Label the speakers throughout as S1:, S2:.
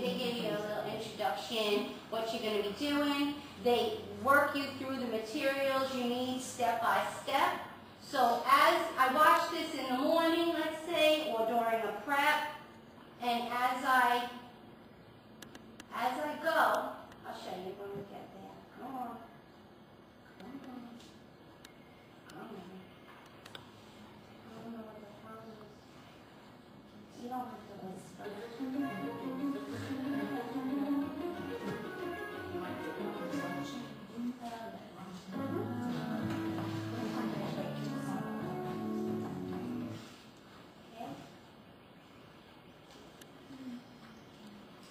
S1: they give you a little introduction, what you're going to be doing. They work you through the materials you need step by step. So as I watch this in the morning, let's say, or during a prep, and as I go, I'll show you when we get there. Come on. Come on. Come on. I don't know what the problem is. You don't have to whisper.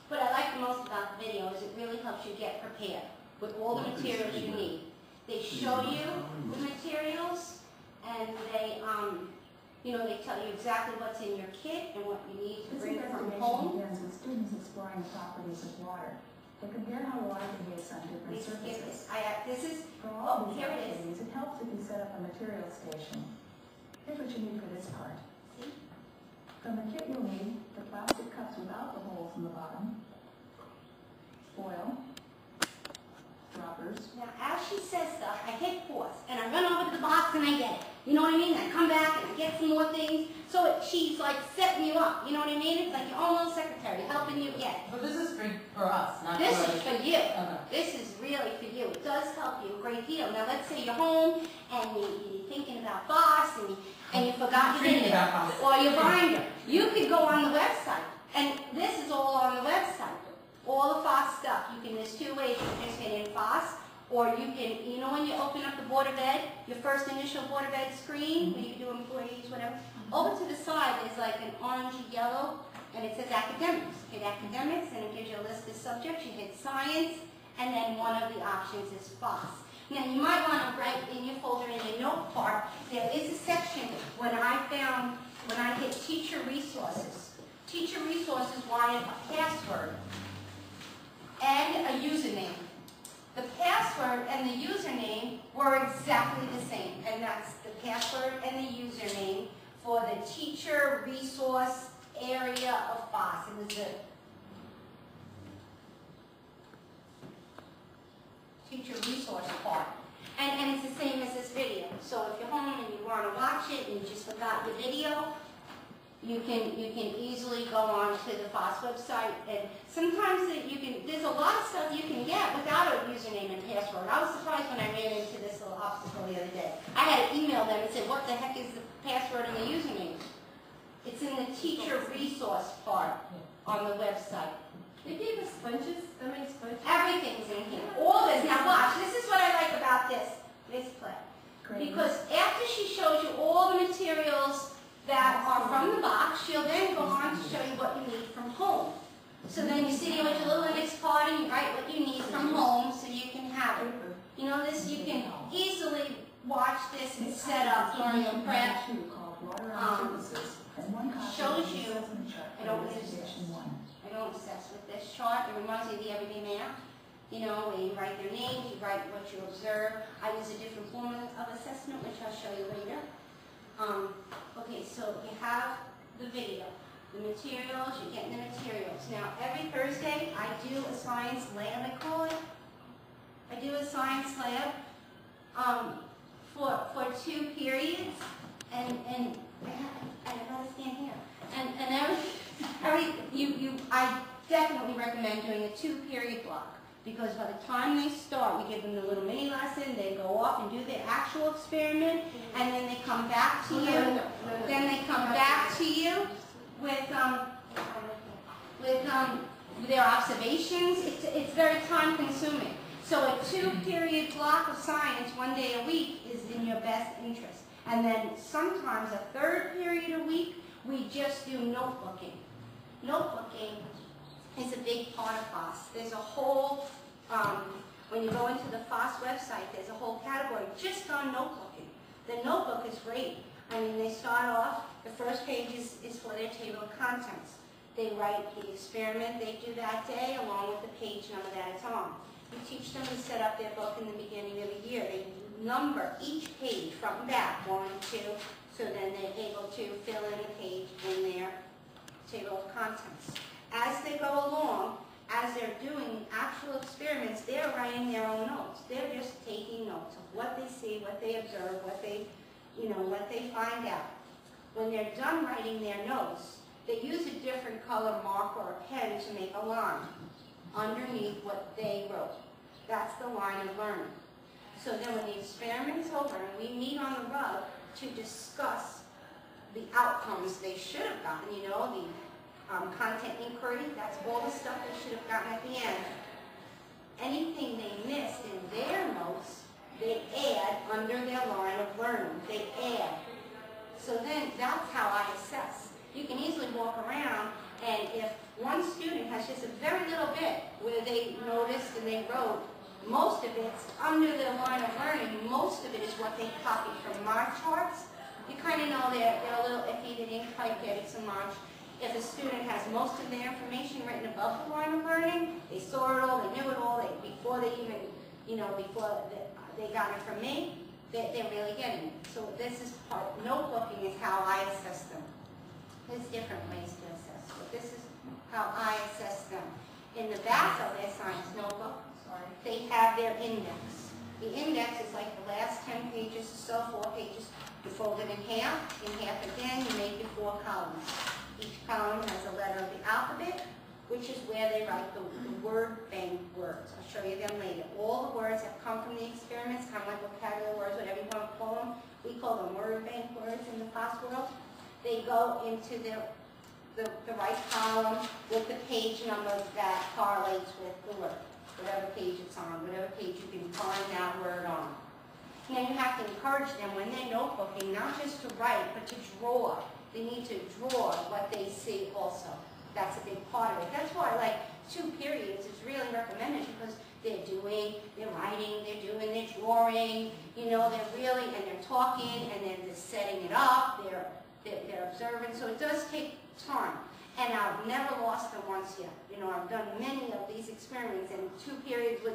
S1: What I like the most about the video is it really helps you get prepared with all the materials you need. They show you the materials, and they, they tell you exactly what's in your kit and what you need to bring from home.
S2: Begins with students exploring the properties of water. They compare how water behaves on different surfaces. For all these activities, it helps if you set up a material station. Here's what you need for this part. From the kit you'll need the plastic cups without the holes in the bottom, foil, droppers.
S1: Now, as she says stuff, I hit pause, and I run over to the box and I get it. You know what I mean? I come back and I get some more things. So she's like setting you up. You know what I mean? It's like your own little secretary helping you get it.
S3: But this is for us, not
S1: this
S3: for
S1: is for you. This is really for you. It does help you a great deal. Now, let's say you're home and you're thinking about FOSS and you forgot your binder or your binder. You could go on the website, and this is all on the website. All the FOSS stuff. There's two ways. You can just get in FOSS, or you can, when you open up the Board of Ed, your first initial Board of Ed screen, where you do employees, whatever, over to the side there's like an orangey yellow, and it says academics. Hit academics, and it gives you a list of subjects. You hit science, and then one of the options is FOSS. Now, you might want to write in your folder, in your note part, there is a section when I hit teacher resources. Teacher resources wanted a password and a username. The password and the username were exactly the same, and that's the password and the username for the teacher resource area of FOSS. It was the teacher resource part. And it's the same as this video. So if you're home and you want to watch it and you just forgot the video, you can easily go on to the FOSS website, and sometimes there's a lot of stuff you can get without a username and password. I was surprised when I ran into this little obstacle the other day. I had to email them and say, what the heck is the password and the username? It's in the teacher resource part on the website.
S4: They gave us sponges. How many sponges?
S1: Everything's in here. All this. Now watch. This is what I like about this play.
S2: Great.
S1: Because after she shows you all the materials that are from the box, she'll then go on to show you what you need from home. So then you sit here with your little index card and you write what you need from home so you can have it. You can easily watch this and set up during your prep. Shows you, I don't obsess with this chart. It reminds me of the everyday math. Where you write your names, you write what you observe. I use a different form of assessment, which I'll show you later. Okay, so you have the video, the materials, you're getting the materials. Now, every Thursday, I do a science lab, I call it. I do a science lab for 2 periods, and I gotta stand here. I definitely recommend doing a 2-period block. Because by the time they start, we give them the little mini lesson, they go off and do their actual experiment, and then they come back to you. Then they come back to you with their observations. It's very time consuming. So a 2-period block of science 1 day a week is in your best interest. And then sometimes a 3rd period a week, we just do notebooking. Notebooking is a big part of FOSS. There's a whole, when you go into the FOSS website, there's a whole category just on notebooking. The notebook is great. They start off, the first page is for their table of contents. They write the experiment they do that day along with the page number that it's on. You teach them to set up their book in the beginning of the year. They number each page front and back, 1, 2, so then they're able to fill in the page in their table of contents. as they go along, as they're doing actual experiments, they're writing their own notes. They're just taking notes of what they see, what they observe, what they, what they find out. When they're done writing their notes, they use a different color marker or pen to make a line underneath what they wrote. That's the line of learning. So then when the experiment's over and we meet on the rug to discuss the outcomes they should have gotten, the content inquiry, that's all the stuff they should have gotten at the end. Anything they missed in their notes, they add under their line of learning. They add. So then that's how I assess. You can easily walk around, and if one student has just a very little bit where they noticed and they wrote, most of it's under their line of learning. Most of it is what they copied from my charts. You kind of know they're a little iffy, they didn't quite get it so much. If a student has most of their information written above the line of learning, they saw it all, they knew it all, before they even, before they got it from me, they're really getting it. So this is notebooking is how I assess them. There's different ways to assess, but this is how I assess them. In the back of their science notebook, they have their index. The index is like the last 10 pages or so, 4 pages. You fold it in half again, you make your 4 columns. Each column has a letter of the alphabet, which is where they write the word bank words. I'll show you them later. All the words that come from the experiments, kind of like vocabulary words, whatever you want to call them. We call them word bank words in the FOSS world. They go into the right column with the page number that correlates with the word. Whatever page it's on, whatever page you can find that word on. And then you have to encourage them when they're notebooking, not just to write, but to draw. They need to draw what they see also. That's a big part of it. That's why, like, 2 periods is really recommended because they're writing, they're drawing, they're really, and they're talking, and then they're setting it up, they're observing. So it does take time. And I've never lost them once yet. I've done many of these experiments, and 2 periods was